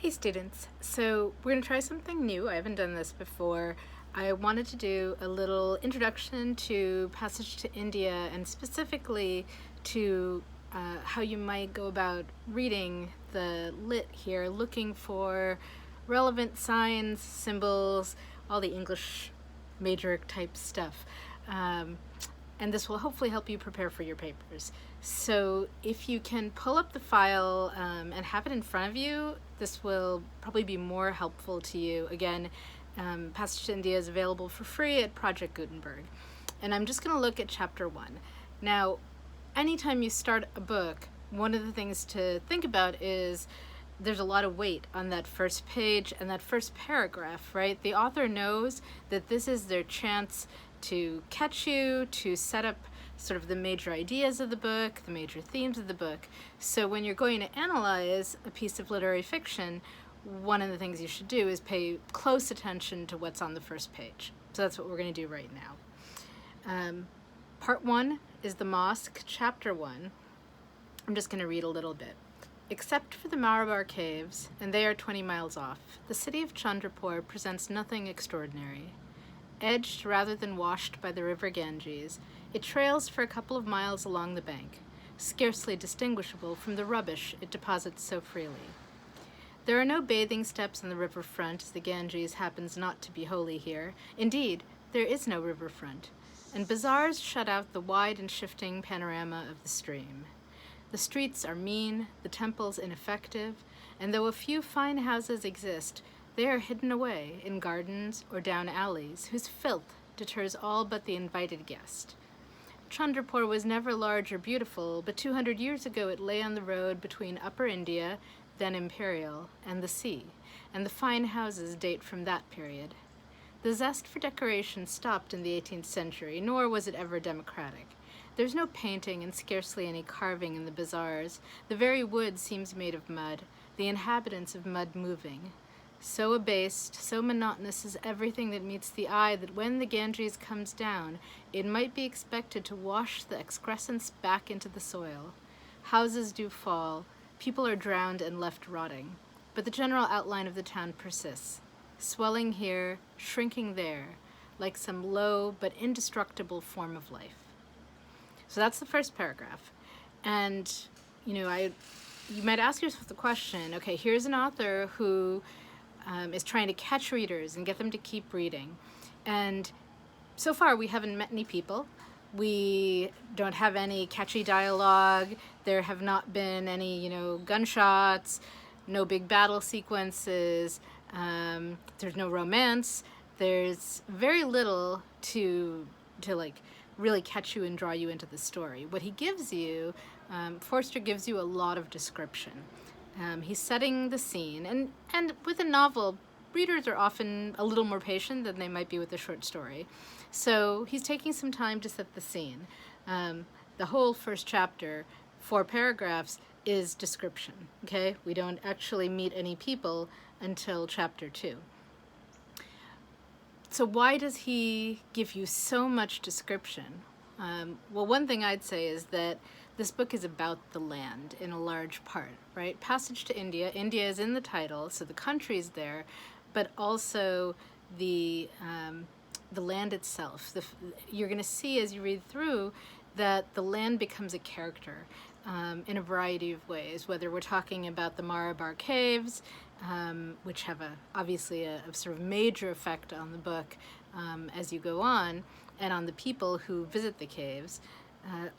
Hey students, so we're going to try something new. I haven't done this before. I wanted to do a little introduction to Passage to India and specifically to how you might go about reading the lit here, looking for relevant signs, symbols, all the English major type stuff. And this will hopefully help you prepare for your papers. So if you can pull up the file and have it in front of you, this will probably be more helpful to you. Again, Passage to India is available for free at Project Gutenberg. And I'm just going to look at chapter 1. Now, anytime you start a book, one of the things to think about is there's a lot of weight on that first page and that first paragraph, right? The author knows that this is their chance to catch you, to set up sort of the major ideas of the book, the major themes of the book. So when you're going to analyze a piece of literary fiction, one of the things you should do is pay close attention to what's on the first page. So that's what we're going to do right now. Part 1 is the mosque, chapter 1. I'm just going to read a little bit. Except for the Marabar caves, and they are 20 miles off, the city of Chandrapur presents nothing extraordinary. Edged rather than washed by the river Ganges, it trails for a couple of miles along the bank, scarcely distinguishable from the rubbish it deposits so freely. There are no bathing steps on the riverfront, as the Ganges happens not to be holy here. Indeed, there is no riverfront, and bazaars shut out the wide and shifting panorama of the stream. The streets are mean, the temples ineffective, and though a few fine houses exist, they are hidden away in gardens or down alleys whose filth deters all but the invited guest. Chandrapur was never large or beautiful, but 200 years ago it lay on the road between Upper India, then imperial, and the sea, and the fine houses date from that period. The zest for decoration stopped in the 18th century, nor was it ever democratic. There's no painting and scarcely any carving in the bazaars. The very wood seems made of mud, the inhabitants of mud moving. So abased, so monotonous is everything that meets the eye that when the Ganges comes down, it might be expected to wash the excrescence back into the soil. Houses do fall, people are drowned and left rotting, but the general outline of the town persists, swelling here, shrinking there, like some low but indestructible form of life. So that's the first paragraph. And, you might ask yourself the question, okay, here's an author who is trying to catch readers and get them to keep reading. And so far we haven't met any people. We don't have any catchy dialogue. There have not been any, gunshots, no big battle sequences. There's no romance. There's very little to really catch you and draw you into the story. What he gives you, Forster gives you a lot of description. He's setting the scene, and with a novel, readers are often a little more patient than they might be with a short story. So he's taking some time to set the scene. The whole first chapter, 4 paragraphs, is description, okay? We don't actually meet any people until chapter 2. So why does he give you so much description? Well, one thing I'd say is that this book is about the land in a large part, right? Passage to India. India is in the title, so the country is there, but also the land itself. You're going to see as you read through that the land becomes a character in a variety of ways, whether we're talking about the Marabar caves, which have obviously a sort of major effect on the book as you go on, and on the people who visit the caves.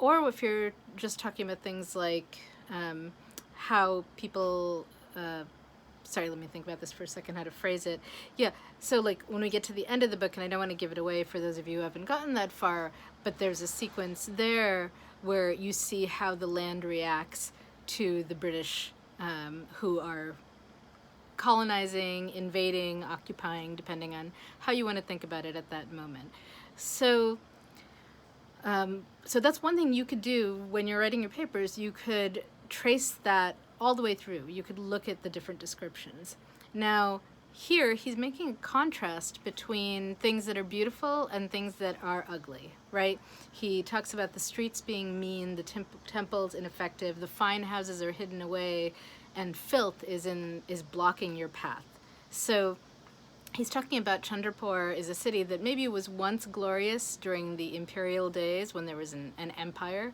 Or if you're just talking about things like how people, sorry, let me think about this for a second, how to phrase it. Yeah, so like when we get to the end of the book, and I don't want to give it away for those of you who haven't gotten that far, but there's a sequence there where you see how the land reacts to the British who are colonizing, invading, occupying, depending on how you want to think about it at that moment. So that's one thing you could do when you're writing your papers. You could trace that all the way through. You could look at the different descriptions. Now, here he's making a contrast between things that are beautiful and things that are ugly, right? He talks about the streets being mean, the temples ineffective, the fine houses are hidden away, and filth is blocking your path. So he's talking about Chandrapur is a city that maybe was once glorious during the imperial days when there was an empire,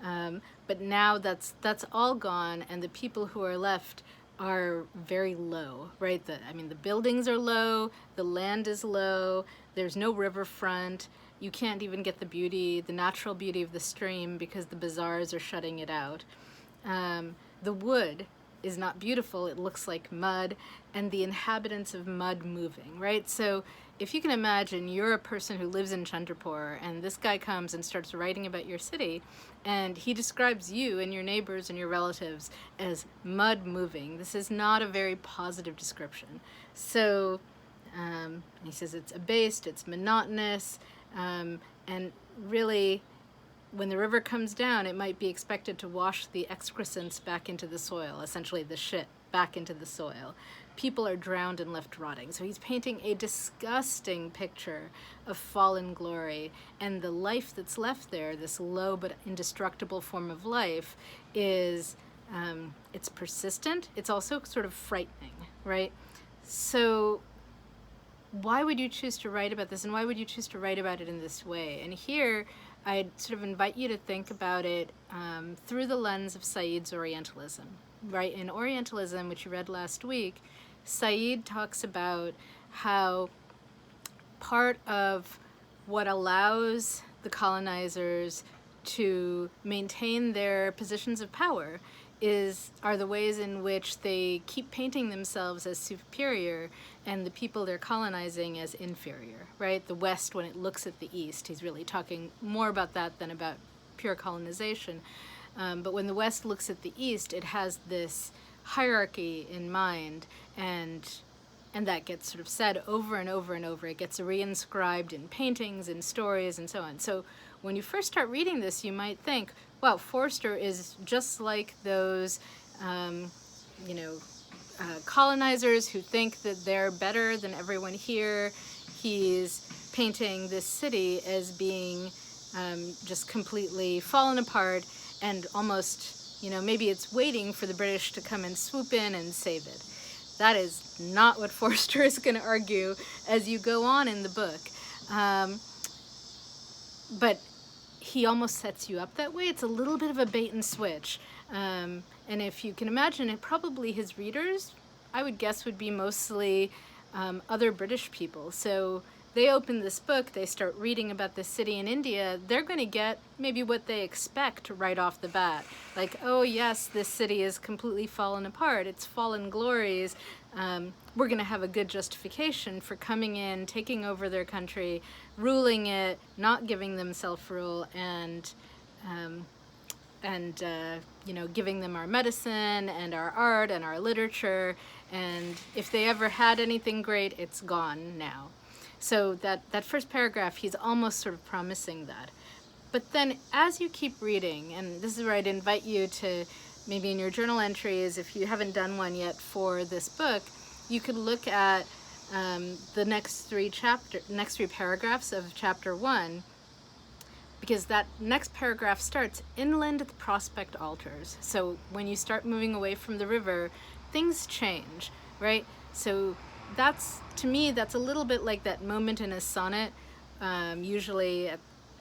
but now that's all gone, and the people who are left are very low, right? The buildings are low, the land is low, there's no riverfront, you can't even get the natural beauty of the stream because the bazaars are shutting it out. The wood is not beautiful, it looks like mud, and the inhabitants of mud moving, right? So if you can imagine you're a person who lives in Chandrapur and this guy comes and starts writing about your city and he describes you and your neighbors and your relatives as mud moving. This is not a very positive description. So he says it's abased, it's monotonous, and really when the river comes down, it might be expected to wash the excrescence back into the soil, essentially the shit back into the soil. People are drowned and left rotting. So he's painting a disgusting picture of fallen glory, and the life that's left there, this low but indestructible form of life, is it's persistent. It's also sort of frightening, right? So why would you choose to write about this, and why would you choose to write about it in this way? And here I'd sort of invite you to think about it through the lens of Said's Orientalism, right? In Orientalism, which you read last week, Said talks about how part of what allows the colonizers to maintain their positions of power are the ways in which they keep painting themselves as superior and the people they're colonizing as inferior, right? The West, when it looks at the East, he's really talking more about that than about pure colonization. But when the West looks at the East, it has this hierarchy in mind, and that gets sort of said over and over and over. It gets reinscribed in paintings, in stories, and so on. So when you first start reading this, you might think, wow, Forster is just like those, colonizers who think that they're better than everyone here. He's painting this city as being just completely fallen apart and almost, maybe it's waiting for the British to come and swoop in and save it. That is not what Forster is going to argue as you go on in the book. But he almost sets you up that way. It's a little bit of a bait and switch. And if you can imagine it, probably his readers, I would guess, would be mostly other British people. So they open this book, they start reading about the city in India, they're going to get maybe what they expect right off the bat. Like, oh yes, this city is completely fallen apart, it's fallen glories. We're going to have a good justification for coming in, taking over their country, ruling it, not giving them self-rule, and giving them our medicine and our art and our literature. And if they ever had anything great, it's gone now. So that first paragraph, he's almost sort of promising that. But then as you keep reading, and this is where I'd invite you to, maybe in your journal entries, if you haven't done one yet for this book, you could look at the next three paragraphs of chapter 1, because that next paragraph starts, inland the prospect alters. So when you start moving away from the river, things change, right? So to me, that's a little bit like that moment in a sonnet. Usually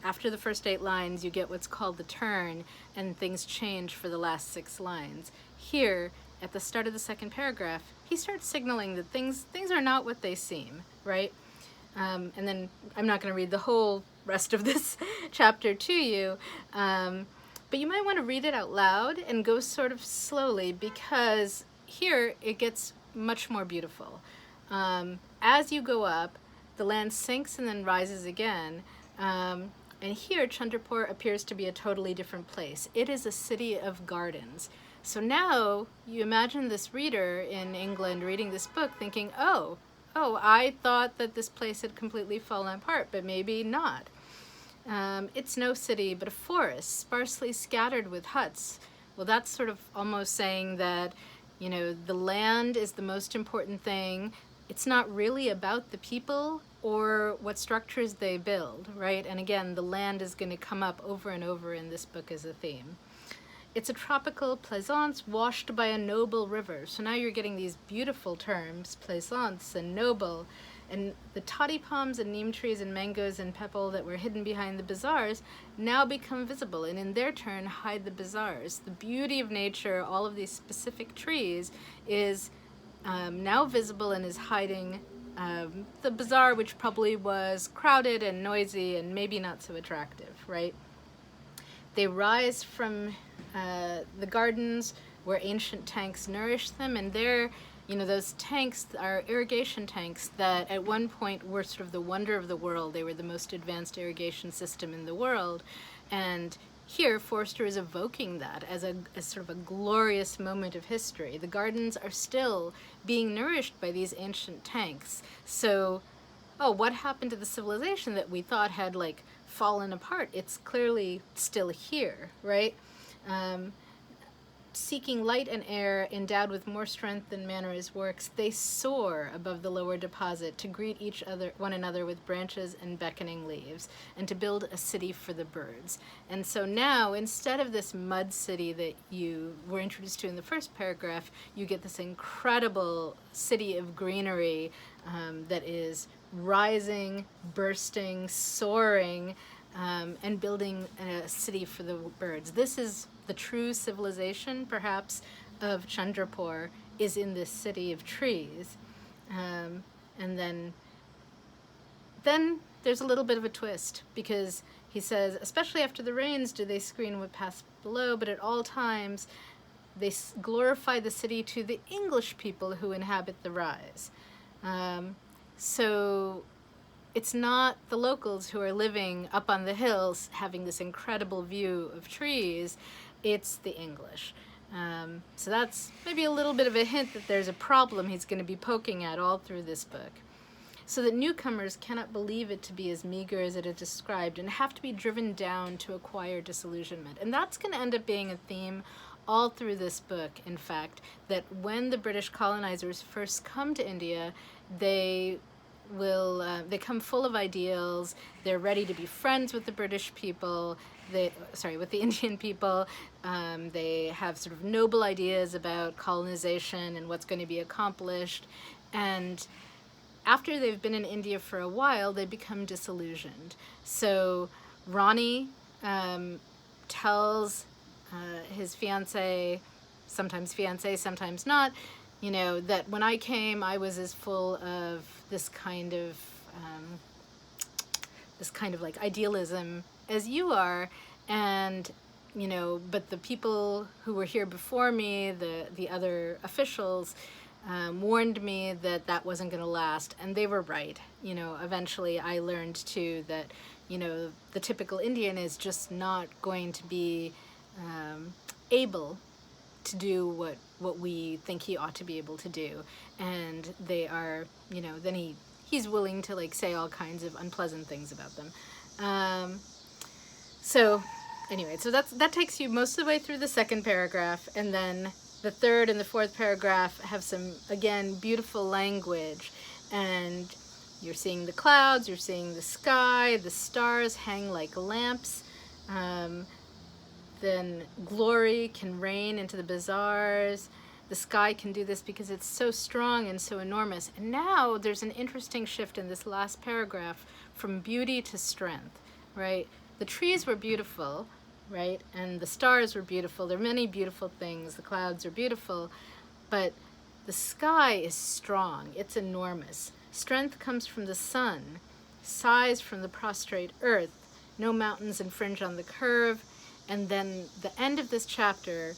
after the first 8 lines, you get what's called the turn, and things change for the last 6 lines. Here, at the start of the second paragraph, he starts signaling that things are not what they seem, right? And then I'm not going to read the whole rest of this chapter to you, but you might want to read it out loud and go sort of slowly, because here it gets much more beautiful. As you go up, the land sinks and then rises again, and here Chandrapur appears to be a totally different place. It is a city of gardens. So now you imagine this reader in England reading this book thinking, oh, I thought that this place had completely fallen apart, but maybe not. It's no city, but a forest, sparsely scattered with huts. Well, that's sort of almost saying that, the land is the most important thing. It's not really about the people or what structures they build, right? And again, the land is going to come up over and over in this book as a theme. it's a tropical plaisance washed by a noble river. So now you're getting these beautiful terms, plaisance and noble, and the toddy palms and neem trees and mangoes and peppal that were hidden behind the bazaars now become visible and in their turn hide the bazaars. The beauty of nature, all of these specific trees, is now visible and is hiding the bazaar, which probably was crowded and noisy and maybe not so attractive, right? They rise from the gardens where ancient tanks nourish them, and they're, those tanks are irrigation tanks that at one point were sort of the wonder of the world. They were the most advanced irrigation system in the world, and here Forster is evoking that as sort of a glorious moment of history. The gardens are still being nourished by these ancient tanks. So, what happened to the civilization that we thought had fallen apart? It's clearly still here, right? Seeking light and air, endowed with more strength than manner is works, they soar above the lower deposit to greet one another with branches and beckoning leaves, and to build a city for the birds. And so now, instead of this mud city that you were introduced to in the first paragraph, you get this incredible city of greenery that is rising, bursting, soaring, and building a city for the birds. This is the true civilization, perhaps, of Chandrapur, is in this city of trees. And then there's a little bit of a twist, because he says, especially after the rains do they screen what passed below, but at all times they glorify the city to the English people who inhabit the rise. So it's not the locals who are living up on the hills having this incredible view of trees, it's the English. So that's maybe a little bit of a hint that there's a problem he's going to be poking at all through this book. So that newcomers cannot believe it to be as meager as it is described and have to be driven down to acquire disillusionment. And that's going to end up being a theme all through this book, in fact, that when the British colonizers first come to India, they come full of ideals. They're ready to be friends with the British people, with the Indian people. They have sort of noble ideas about colonization and what's going to be accomplished. And after they've been in India for a while, they become disillusioned. So Ronnie tells his fiancée, sometimes not, that when I came, I was as full of this kind of idealism as you are, and but the people who were here before me, the other officials, warned me that that wasn't going to last, and they were right. Eventually I learned too that the typical Indian is just not going to be able to do what we think he ought to be able to do, and they are, then he's willing to say all kinds of unpleasant things about them. So anyway, so that takes you most of the way through the second paragraph, and then the third and the fourth paragraph have some, again, beautiful language, and you're seeing the clouds, you're seeing the sky, the stars hang like lamps. Then glory can rain into the bazaars. The sky can do this because it's so strong and so enormous. And now there's an interesting shift in this last paragraph from beauty to strength, right? The trees were beautiful, right? And the stars were beautiful. There are many beautiful things. The clouds are beautiful, but the sky is strong. It's enormous. Strength comes from the sun, sighs from the prostrate earth. No mountains infringe on the curve. And then the end of this chapter,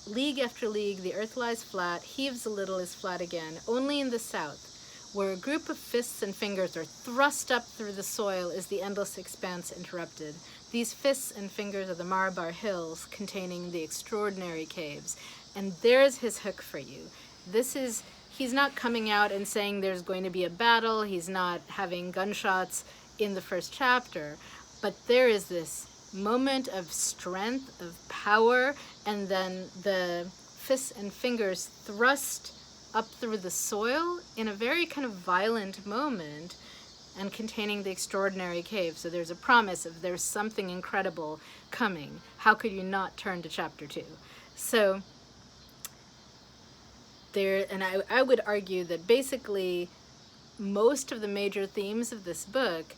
league after league, the earth lies flat, heaves a little, is flat again. Only in the south, where a group of fists and fingers are thrust up through the soil, is the endless expanse interrupted. These fists and fingers are the Marabar Hills, containing the extraordinary caves. And there's his hook for you. He's not coming out and saying there's going to be a battle. He's not having gunshots in the first chapter. But there is this moment of strength, of power, and then the fists and fingers thrust up through the soil in a very kind of violent moment, and containing the extraordinary cave. So there's a promise of there's something incredible coming. How could you not turn to chapter 2? So there, and I would argue that basically most of the major themes of this book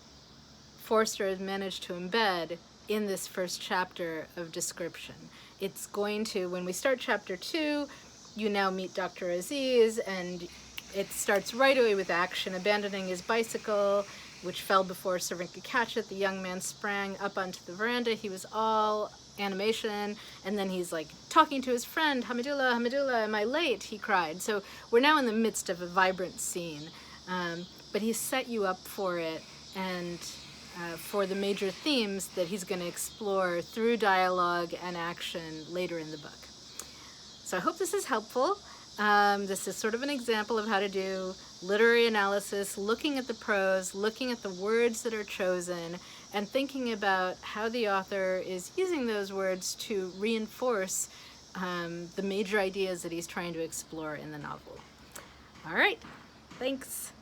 Forster has managed to embed in this first chapter of description. It's going to, when we start chapter 2, you now meet Dr. Aziz, and it starts right away with action. Abandoning his bicycle, which fell before a servant could catch it, the young man sprang up onto the veranda. He was all animation, and then he's like talking to his friend, Hamidullah, Hamidullah, am I late? He cried. So we're now in the midst of a vibrant scene, but he set you up for it, and for the major themes that he's going to explore through dialogue and action later in the book. So I hope this is helpful. This is sort of an example of how to do literary analysis, looking at the prose, looking at the words that are chosen, and thinking about how the author is using those words to reinforce the major ideas that he's trying to explore in the novel. All right, thanks.